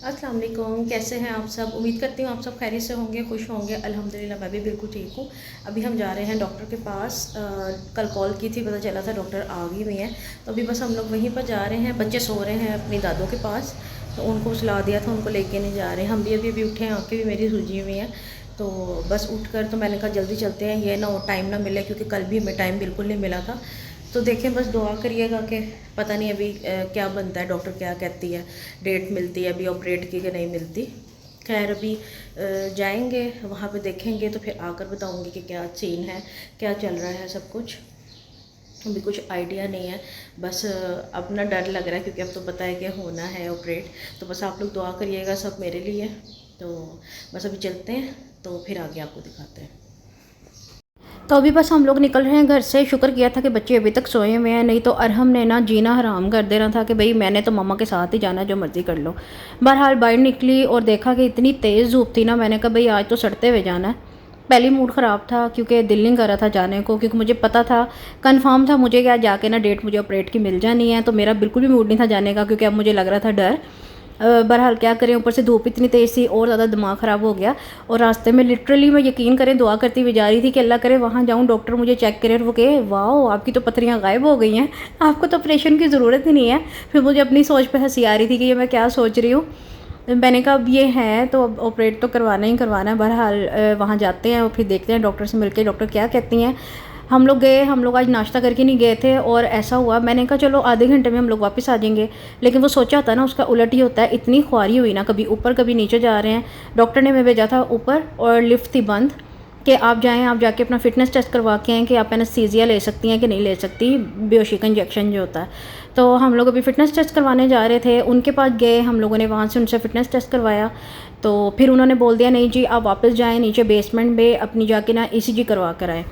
अस्सलाम वालेकुम, कैसे हैं आप सब। उम्मीद करती हूँ आप सब खैरियत से होंगे, खुश होंगे। अल्हम्दुलिल्लाह मैं भी बिल्कुल ठीक हूँ। अभी हम जा रहे हैं डॉक्टर के पास। कल कॉल की थी, पता चला था डॉक्टर आ गई हुई हैं, तो अभी बस हम लोग वहीं पर जा रहे हैं। बच्चे सो रहे हैं अपनी दादों के पास, तो उनको सुला दिया था, उनको लेके नहीं जा रहे। हम भी अभी अभी उठे हैं, आँखें भी मेरी सूजी हुई हैं, तो बस उठ कर तो मैंने कहा जल्दी चलते हैं, ये ना हो टाइम ना मिले, क्योंकि कल भी हमें टाइम बिल्कुल नहीं मिला था। तो देखें, बस दुआ करिएगा कि पता नहीं अभी क्या बनता है, डॉक्टर क्या कहती है, डेट मिलती है अभी ऑपरेट की कि नहीं मिलती। खैर अभी जाएंगे वहाँ पे, देखेंगे तो फिर आकर बताऊंगी कि क्या सीन है, क्या चल रहा है सब कुछ। अभी कुछ आइडिया नहीं है, बस अपना डर लग रहा है, क्योंकि अब तो पता है कि होना है ऑपरेट। तो बस आप लोग दुआ करिएगा सब मेरे लिए। तो बस अभी चलते हैं, तो फिर आगे आपको दिखाते हैं। तो अभी बस हम लोग निकल रहे हैं घर से। शुक्र किया था कि बच्चे अभी तक सोए हुए हैं, नहीं तो अरहम ने ना जीना हराम कर देना था कि भाई मैंने तो मम्मा के साथ ही जाना, जो मर्ज़ी कर लो। बहरहाल बाहर निकली और देखा कि इतनी तेज़ धूप थी ना, मैंने कहा भाई आज तो सड़ते हुए जाना है। पहले मूड ख़राब था क्योंकि दिल नहीं कर रहा था जाने को, क्योंकि मुझे पता था, कंफर्म था मुझे क्या जाके ना डेट मुझे ऑपरेट की मिल जानी है। तो मेरा बिल्कुल भी मूड नहीं था जाने का, क्योंकि अब मुझे लग रहा था डर। बहरहाल क्या करें, ऊपर से धूप इतनी तेज़ थी और ज़्यादा दिमाग ख़राब हो गया। और रास्ते में लिटरली मैं यकीन करें दुआ करती हुई जा रही थी कि अल्लाह करे वहाँ जाऊँ, डॉक्टर मुझे चेक करे और वो कहे वाह आपकी तो पथरियाँ गायब हो गई हैं, आपको तो ऑपरेशन की ज़रूरत ही नहीं है। फिर मुझे अपनी सोच पर हंसी आ रही थी कि ये मैं क्या सोच रही हूँ। मैंने कहा अब ये है तो अब ऑपरेट तो करवाना ही करवाना है। बहरहाल वहाँ जाते हैं और फिर देखते हैं डॉक्टर से मिलके डॉक्टर क्या कहती हैं। हम लोग गए, हम लोग आज नाश्ता करके नहीं गए थे, और ऐसा हुआ मैंने कहा चलो आधे घंटे में हम लोग वापस आ जाएंगे, लेकिन वो सोचा होता ना उसका उलट ही होता है। इतनी ख्वारी हुई ना, कभी ऊपर कभी नीचे जा रहे हैं। डॉक्टर ने हमें भेजा था ऊपर और लिफ्ट थी बंद, कि आप जाएं, आप जाके अपना फिटनेस टेस्ट करवा के आएँ कि आप एनेस्थीसिया ले सकती हैं कि नहीं ले सकती, बेहोशी का इंजेक्शन जो होता है। तो हम लोग अभी फ़िटनेस टेस्ट करवाने जा रहे थे, उनके पास गए हम लोगों ने, वहाँ से उनसे फ़िटनेस टेस्ट करवाया। तो फिर उन्होंने बोल दिया नहीं जी आप वापस जाएँ नीचे बेसमेंट में, अपनी जाके ना ECG करवा कर आएँ।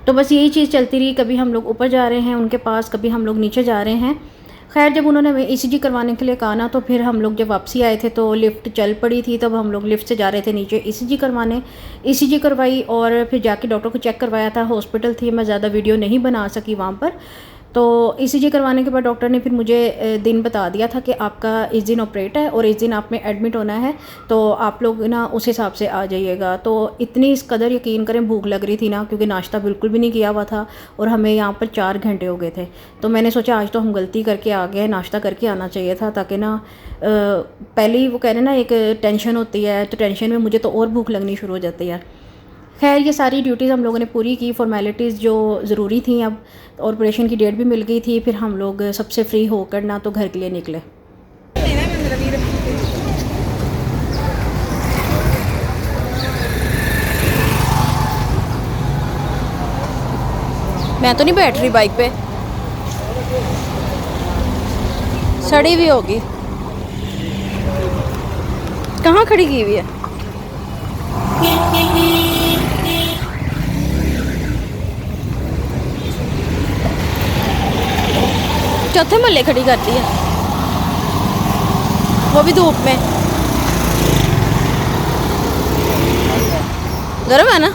तो बस यही चीज़ चलती रही, कभी हम लोग ऊपर जा रहे हैं उनके पास, कभी हम लोग नीचे जा रहे हैं। खैर जब उन्होंने हमें ECG करवाने के लिए कहा ना, तो फिर हम लोग जब वापसी आए थे तो लिफ्ट चल पड़ी थी, तब हम लोग लिफ्ट से जा रहे थे नीचे ECG करवाने। ECG करवाई और फिर जाके डॉक्टर को चेक करवाया था। हॉस्पिटल थी, मैं ज़्यादा वीडियो नहीं बना सकी वहाँ पर। तो ECG करवाने के बाद डॉक्टर ने फिर मुझे दिन बता दिया था कि आपका इस दिन ऑपरेट है और इस दिन आप में एडमिट होना है, तो आप लोग ना उस हिसाब से आ जाइएगा। तो इतनी इस कदर यकीन करें भूख लग रही थी ना, क्योंकि नाश्ता बिल्कुल भी नहीं किया हुआ था और हमें यहाँ पर 4 घंटे हो गए थे। तो मैंने सोचा आज तो हम गलती करके आ गए, नाश्ता करके आना चाहिए था, ताकि ना पहले ही वो कह रहे ना एक टेंशन होती है, तो टेंशन में मुझे तो और भूख लगनी शुरू हो जाती है। खैर ये सारी ड्यूटीज़ हम लोगों ने पूरी की, फॉर्मेलिटीज़ जो ज़रूरी थी। अब ऑपरेशन की डेट भी मिल गई थी, फिर हम लोग सबसे फ्री होकर ना तो घर के लिए निकले। मैं तो नहीं बैठ रही बाइक पे, सड़ी हुई होगी। कहाँ खड़ी की हुई है? चौथे महल्ले खड़ी करती है, वो भी धूप में। गर्म है ना?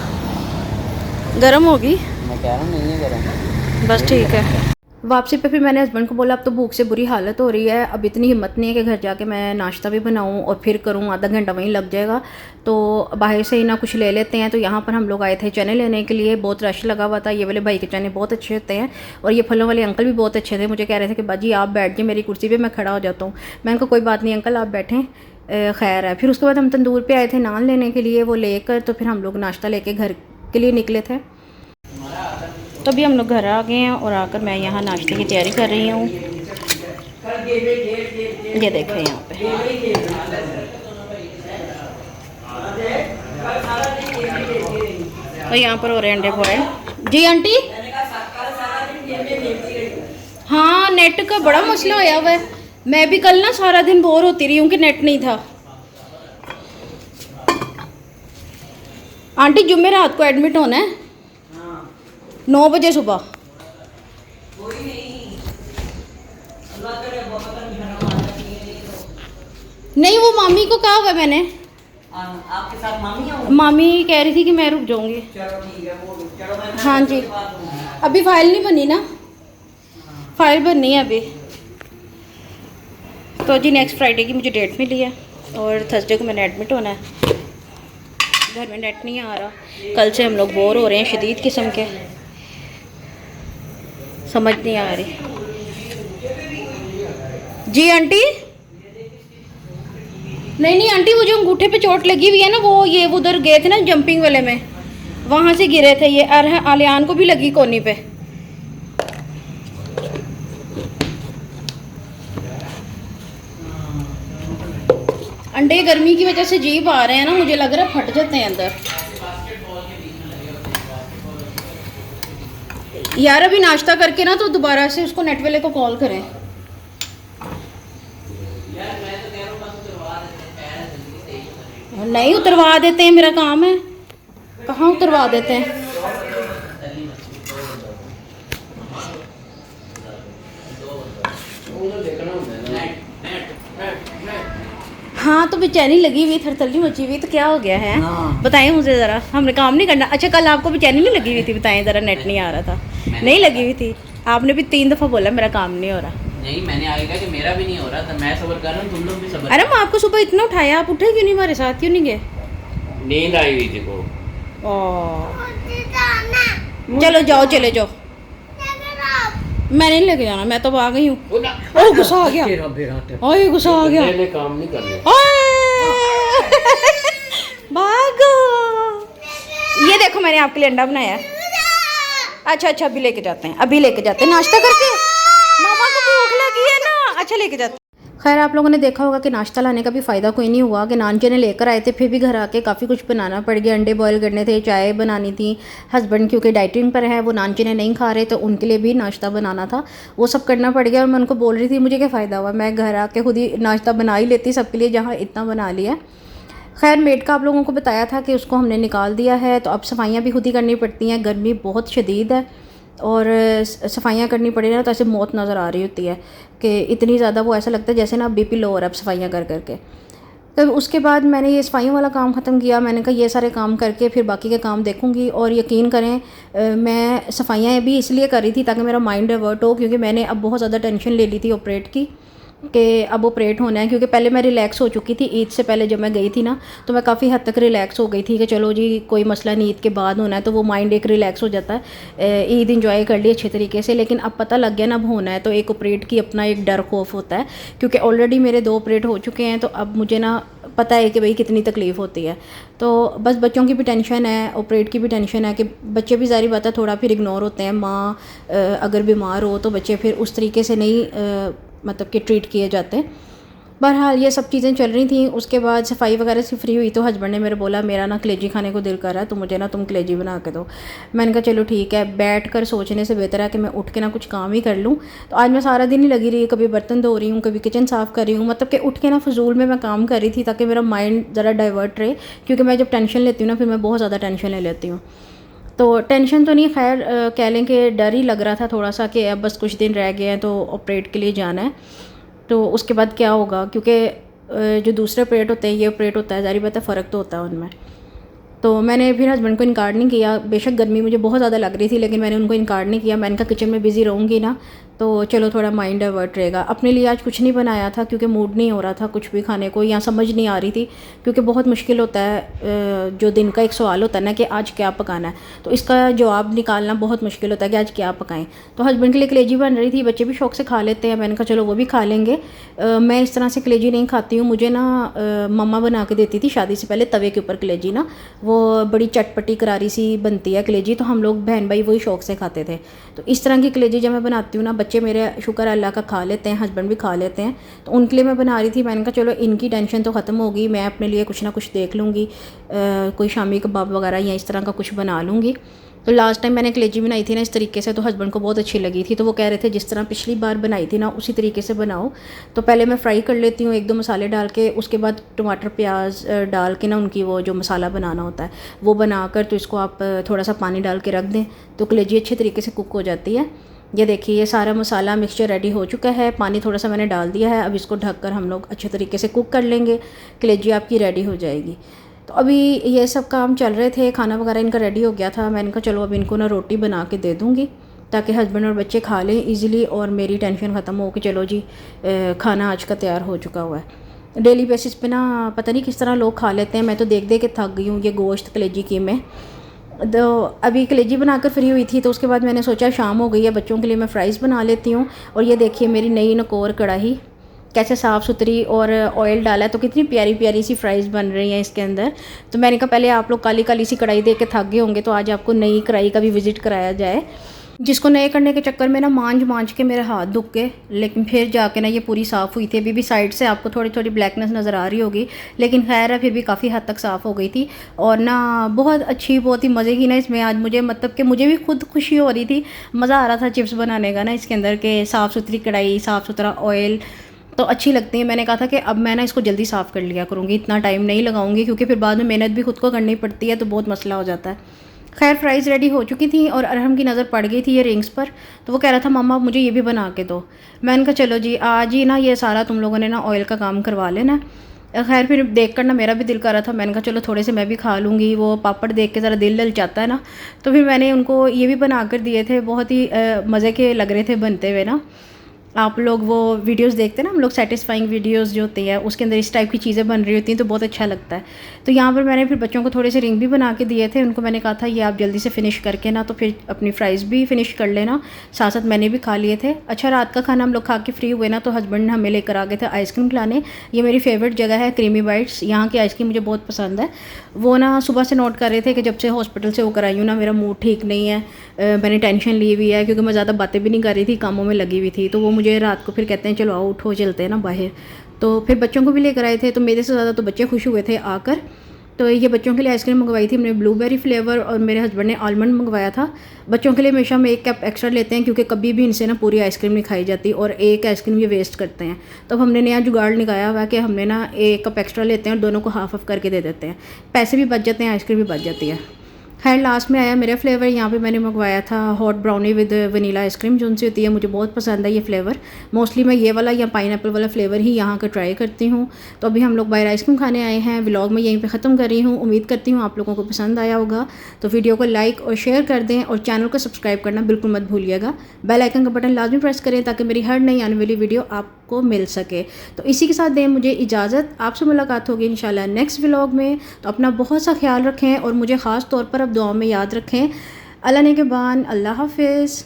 गर्म होगी, मैं कह रहा हूँ नहीं है गर्म। बस ठीक है। वापसी पे फिर मैंने हस्बैंड को बोला अब तो भूख से बुरी हालत हो रही है, अब इतनी हिम्मत नहीं है कि घर जाके मैं नाश्ता भी बनाऊं और फिर करूं, आधा घंटा वहीं लग जाएगा। तो बाहर से ही ना कुछ ले लेते हैं। तो यहाँ पर हम लोग आए थे चने लेने के लिए, बहुत रश लगा हुआ था। ये वाले भाई के चने बहुत अच्छे होते हैं और ये फलों वाले अंकल भी बहुत अच्छे थे। मुझे कह रहे थे कि बाजी आप बैठ जाए मेरी कुर्सी पर, मैं खड़ा हो जाता हूँ। मैंने कहा कोई बात नहीं अंकल आप बैठें, खैर है। फिर उसके बाद हम तंदूर पर आए थे नान लेने के लिए, वो लेकर तो फिर हम लोग नाश्ता लेके घर के लिए निकले थे। तो अभी हम लोग घर आ गए हैं और आकर मैं यहाँ नाश्ते की तैयारी कर रही हूँ। ये देखें यहाँ पे, और यहाँ पर हो रहे अंडे बॉयल। जी आंटी, हाँ नेट का बड़ा मसला होया हुआ है। मैं भी कल ना सारा दिन बोर होती रही हूँ कि नेट नहीं था। आंटी जुम्मे रात को एडमिट होना है 9 बजे सुबह। नहीं वो मामी को कहा हुआ मैंने, आपके साथ मामी है? मामी कह रही थी कि मैं रुक जाऊंगी। चलो ठीक है, वो चलो मैं हाँ जी, अभी फाइल नहीं बनी ना, फाइल बननी है अभी। तो जी नेक्स्ट फ्राइडे की मुझे डेट मिली है, और थर्सडे को मैंने एडमिट होना है। घर में नेट नहीं आ रहा, कल से हम लोग बोर हो रहे हैं शदीद किस्म के, समझ नहीं आ रही। जी आंटी, नहीं आंटी, वो जो अंगूठे पे चोट लगी हुई है ना, वो ये उधर गए थे ना जंपिंग वाले में, वहाँ से गिरे थे ये। आलियान को भी लगी कोनी पे। अंडे गर्मी की वजह से जीभ आ रहे हैं ना, मुझे लग रहा है फट जाते हैं अंदर। यार अभी नाश्ता करके ना तो दोबारा से उसको नेट वाले को कॉल करें। नहीं उतरवा देते हैं, मेरा काम है। कहाँ उतरवा देते हैं? हाँ तो बेचैनी लगी हुई, थरथरी मची हुई, तो क्या हो गया है? हाँ। बताएं मुझे ज़रा, हमने काम नहीं करना। अच्छा कल आपको बेचैनी नहीं लगी हुई थी? बताएं ज़रा, नेट नहीं आ रहा था। नहीं लगी हुई थी? आपने भी 3 दफ़ा बोला मेरा काम नहीं हो रहा। नहीं, मैंने आगे कहा कि मेरा भी नहीं हो रहा था, मैं सब्र कर रहा हूँ, तुम लोग भी सब्र। अरे मैं आपको सुबह इतना उठाया, आप उठे क्यों नहीं? हमारे साथ क्यों नहीं गए? नींद आई हुई थी को। चलो जाओ, चले जाओ। मैं नहीं लेके जाना, मैं तो आ गई हूँ। ओह गुस्सा आ गया, ओह गुस्सा आ गया। ने काम नहीं करने। भागो। ये देखो मैंने आपके लिए अंडा बनाया है। अच्छा अच्छा अभी लेके जाते हैं, अभी लेके जाते हैं नाश्ता करके। मामा को भूख लगी है ना। अच्छा लेके जाते हैं। खैर आप लोगों ने देखा होगा कि नाश्ता लाने का भी फ़ायदा कोई नहीं हुआ, कि नानचे ने लेकर आए थे, फिर भी घर आके काफ़ी कुछ बनाना पड़ गया। अंडे बॉयल करने थे, चाय बनानी थी। हस्बैंड क्योंकि डाइटिंग पर है, वो नानचे ने नहीं खा रहे, तो उनके लिए भी नाश्ता बनाना था, वो सब करना पड़ गया। और मैं उनको बोल रही थी मुझे क्या फ़ायदा हुआ, मैं घर आके खुद ही नाश्ता बना ही लेती सबके लिए, जहाँ इतना बना लिया। खैर मेड का आप लोगों को बताया था कि उसको हमने निकाल दिया है, तो अब सफाइयाँ भी खुद ही करनी पड़ती हैं। गर्मी बहुत शदीद है और सफाइयाँ करनी पड़ी ना तो ऐसे मौत नज़र आ रही होती है कि इतनी ज़्यादा, वो ऐसा लगता है जैसे ना बीपी लो हो रहा है अब सफाइयाँ कर करके। तो उसके बाद मैंने ये सफाइयों वाला काम ख़त्म किया। मैंने कहा ये सारे काम करके फिर बाकी के काम देखूंगी। और यकीन करें मैं सफाइयाँ भी इसलिए कर रही थी ताकि मेरा माइंड डाइवर्ट हो, क्योंकि मैंने अब बहुत ज़्यादा टेंशन ले ली थी ऑपरेट की, कि अब ऑपरेट होना है। क्योंकि पहले मैं रिलैक्स हो चुकी थी, ईद से पहले जब मैं गई थी ना तो मैं काफ़ी हद तक रिलैक्स हो गई थी कि चलो जी कोई मसला नहीं, ईद के बाद होना है, तो वो माइंड एक रिलैक्स हो जाता है। ईद इंजॉय कर ली अच्छे तरीके से। लेकिन अब पता लग गया ना अब होना है, तो एक ऑपरेट की अपना एक डर खौफ होता है, क्योंकि ऑलरेडी मेरे 2 ऑपरेट हो चुके हैं। तो अब मुझे ना पता है कि भाई कितनी तकलीफ़ होती है। तो बस बच्चों की भी टेंशन है, ऑपरेट की भी टेंशन है कि बच्चे भी ज़ाहिर बात है थोड़ा फिर इग्नोर होते हैं। माँ अगर बीमार हो तो बच्चे फिर उस तरीके से नहीं मतलब कि ट्रीट किए जाते हैं। बहरहाल ये सब चीज़ें चल रही थी। उसके बाद सफाई वगैरह से फ्री हुई तो हस्बैंड ने मेरे बोला मेरा ना कलेजी खाने को दिल कर रहा है, तो मुझे ना तुम कलेजी बना के दो। मैंने कहा चलो ठीक है, बैठ कर सोचने से बेहतर है कि मैं उठ के ना कुछ काम ही कर लूँ। तो आज मैं सारा दिन ही लगी रही, कभी बर्तन धो रही हूँ, कभी किचन साफ़ कर रही हूँ, मतलब कि उठ के ना फजूल में मैं काम कर रही थी ताकि मेरा माइंड ज़रा डाइवर्ट रहे। क्योंकि मैं जब टेंशन लेती हूँ ना फिर मैं बहुत ज़्यादा टेंशन ले लेती हूँ। तो टेंशन तो नहीं, खैर कह लें कि डर ही लग रहा था थोड़ा सा कि अब बस कुछ दिन रह गए हैं तो ऑपरेट के लिए जाना है, तो उसके बाद क्या होगा। क्योंकि जो दूसरे ऑपरेट होते हैं, ये ऑपरेट होता है, ज़ाहिर बात है फ़र्क तो होता है उनमें। तो मैंने फिर हस्बैंड को इनकार नहीं किया। बेशक गर्मी मुझे बहुत ज़्यादा लग रही थी, लेकिन मैंने उनको इनकार नहीं किया। मैंने कहा किचन में बिज़ी रहूँगी ना तो चलो थोड़ा माइंड डाइवर्ट रहेगा। अपने लिए आज कुछ नहीं बनाया था क्योंकि मूड नहीं हो रहा था कुछ भी खाने को, या समझ नहीं आ रही थी। क्योंकि बहुत मुश्किल होता है, जो दिन का एक सवाल होता है ना कि आज क्या पकाना है, तो इसका जवाब निकालना बहुत मुश्किल होता है कि आज क्या पकाएं। तो हस्बैंड के लिए कलेजी बन रही थी, बच्चे भी शौक से खा लेते हैं। मैंने कहा चलो वो भी खा लेंगे। मैं इस तरह से कलेजी नहीं खाती हूँ, मुझे ना मम्मा बना के देती थी शादी से पहले तवे के ऊपर कलेजी ना, वो बड़ी चटपटी करारी सी बनती है कलेजी, तो हम लोग बहन भाई वही शौक से खाते थे। तो इस तरह की कलेजी जब मैं बनाती हूँ ना, बच्चे मेरे शुक्र अल्लाह का खा लेते हैं, हस्बैंड भी खा लेते हैं, तो उनके लिए मैं बना रही थी। मैंने कहा चलो इनकी टेंशन तो ख़त्म होगी, मैं अपने लिए कुछ ना कुछ देख लूँगी, कोई शामी कबाब वगैरह या इस तरह का कुछ बना लूँगी। तो लास्ट टाइम मैंने कलेजी बनाई थी ना इस तरीके से, तो हस्बैंड को बहुत अच्छी लगी थी। तो वो कह रहे थे जिस तरह पिछली बार बनाई थी ना उसी तरीके से बनाओ। तो पहले मैं फ्राई कर लेती हूँ 1-2 मसाले डाल के, उसके बाद टमाटर प्याज डाल के ना उनकी वो जो मसाला बनाना होता है वो बनाकर, तो इसको आप थोड़ा सा पानी डाल के रख दें तो कलेजी अच्छे तरीके से कुक हो जाती है। ये देखिए ये सारा मसाला मिक्सचर रेडी हो चुका है, पानी थोड़ा सा मैंने डाल दिया है। अब इसको ढककर हम लोग अच्छे तरीके से कुक कर लेंगे, कलेजी आपकी रेडी हो जाएगी। तो अभी ये सब काम चल रहे थे, खाना वगैरह इनका रेडी हो गया था। मैंने कहा चलो अब इनको ना रोटी बना के दे दूँगी ताकि हस्बैंड और बच्चे खा लें ईज़िली, और मेरी टेंशन ख़त्म हो कि चलो जी खाना आज का तैयार हो चुका हुआ है। डेली बेसिस पे ना पता नहीं किस तरह लोग खा लेते हैं। मैं तो देख देख के थक गई हूँ ये गोश्त कलेजी कीमे। तो अभी कलेजी बनाकर फ्री हुई थी, तो उसके बाद मैंने सोचा शाम हो गई है, बच्चों के लिए मैं फ़्राइज़ बना लेती हूँ। और ये देखिए मेरी नई नकोर कढ़ाई कैसे साफ़ सुथरी, और ऑयल डाला है तो कितनी प्यारी प्यारी सी फ्राइज़ बन रही हैं इसके अंदर। तो मैंने कहा पहले आप लोग काली काली सी कढ़ाई देख के थक गए होंगे, तो आज आपको नई कढ़ाई का भी विज़िट कराया जाए। जिसको नए करने के चक्कर में ना मांझ के मेरे हाथ दुख गए, लेकिन फिर जाके ना ये पूरी साफ़ हुई थी। अभी भी साइड से आपको थोड़ी थोड़ी ब्लैकनेस नज़र आ रही होगी, लेकिन खैर है फिर भी काफ़ी हद तक साफ़ हो गई थी। और ना बहुत अच्छी, बहुत ही मज़े की ना इसमें आज मुझे, मतलब कि मुझे भी खुद खुशी हो रही थी, मज़ा आ रहा था चिप्स बनाने का ना इसके अंदर के। साफ़ सुथरी कढ़ाई, साफ़ सुथरा ऑयल तो अच्छी लगती है। मैंने कहा था कि अब मैं ना इसको जल्दी साफ़ कर लिया करूँगी, इतना टाइम नहीं लगाऊंगी, क्योंकि फिर बाद में मेहनत भी खुद को करनी पड़ती है तो बहुत मसला हो जाता है। खैर फ्राइज़ रेडी हो चुकी थी और अरहम की नज़र पड़ गई थी ये रिंग्स पर, तो वो कह रहा था मम्मा मुझे ये भी बना के दो। मैंने कहा चलो जी आज ही ना ये सारा तुम लोगों ने ना ऑयल का काम करवा लेना। खैर फिर देख कर ना मेरा भी दिल कर रहा था, मैंने कहा चलो थोड़े से मैं भी खा लूँगी। वो पापड़ देख के ज़रा दिल ललचाता है ना, तो फिर मैंने उनको ये भी बना कर दिए थे। बहुत ही मज़े के लग रहे थे बनते हुए ना। आप लोग वो वीडियोस देखते हैं ना हम लोग, सेटिस्फाइंग वीडियोस जो होती हैं उसके अंदर इस टाइप की चीज़ें बन रही होती हैं तो बहुत अच्छा लगता है। तो यहाँ पर मैंने फिर बच्चों को थोड़े से रिंग भी बना के दिए थे। उनको मैंने कहा था ये आप जल्दी से फ़िनिश करके ना तो फिर अपनी फ़्राइज़ भी फ़िनिश कर लेना, साथ साथ मैंने भी खा लिए थे। अच्छा रात का खाना हम लोग खा के फ्री हुए ना, तो हस्बैंड ने हमें लेकर आ गए थे आइसक्रीम खिलाने। ये मेरी फेवरेट जगह है क्रीमी बाइट्स, यहाँ की आइसक्रीम मुझे बहुत पसंद है। वो ना सुबह से नोट कर रहे थे कि जब से हॉस्पिटल से होकर आई हूँ ना मेरा मूड ठीक नहीं है, मैंने टेंशन ली हुई है, क्योंकि मैं ज़्यादा बातें भी नहीं कर रही थी, कामों में लगी हुई थी। तो वो मुझे रात को फिर कहते हैं चलो आओ उठो चलते हैं ना बाहर। तो फिर बच्चों को भी लेकर आए थे, तो मेरे से ज़्यादा तो बच्चे खुश हुए थे आकर। तो ये बच्चों के लिए आइसक्रीम मंगवाई थी हमने ब्लूबेरी फ्लेवर, और मेरे हस्बैंड ने आलमंड मंगवाया था। बच्चों के लिए हमेशा हम 1 कप एक्स्ट्रा लेते हैं, क्योंकि कभी भी इनसे ना पूरी आइसक्रीम नहीं खाई जाती और एक आइसक्रीम ये वेस्ट करते हैं। तो हमने नया जुगाड़ निकाला हुआ कि हमने ना 1 कप एक्स्ट्रा लेते हैं और दोनों को हाफ हाफ करके दे देते हैं। पैसे भी बच जाते हैं, आइसक्रीम भी बच जाती है। खैर लास्ट में आया मेरा फ्लेवर। यहाँ पे मैंने मंगवाया था hot brownie with vanilla ice cream, जो उनसे होती है, मुझे बहुत पसंद है ये फ्लेवर। मोस्टली मैं ये वाला या पाइनएप्पल वाला फ्लेवर ही यहाँ का ट्राई करती हूँ। तो अभी हम लोग बाहर आइसक्रीम खाने आए हैं। व्लॉग में यहीं पे ख़त्म कर रही हूँ। उम्मीद करती हूँ आप लोगों को पसंद आया होगा। तो वीडियो को लाइक और शेयर कर दें और चैनल को सब्सक्राइब करना बिल्कुल मत भूलिएगा। बेल आइकन का बटन लाजमी प्रेस करें ताकि मेरी हर नई आने वाली वीडियो आपको मिल सके। तो इसी के साथ दें मुझे इजाज़त। आपसे मुलाकात होगी इंशाल्लाह नेक्स्ट व्लॉग में। तो अपना बहुत सा ख्याल रखें और मुझे ख़ास तौर पर अब दुआ में याद रखें। अल्लाह ने के बान, अल्लाह हाफिज़।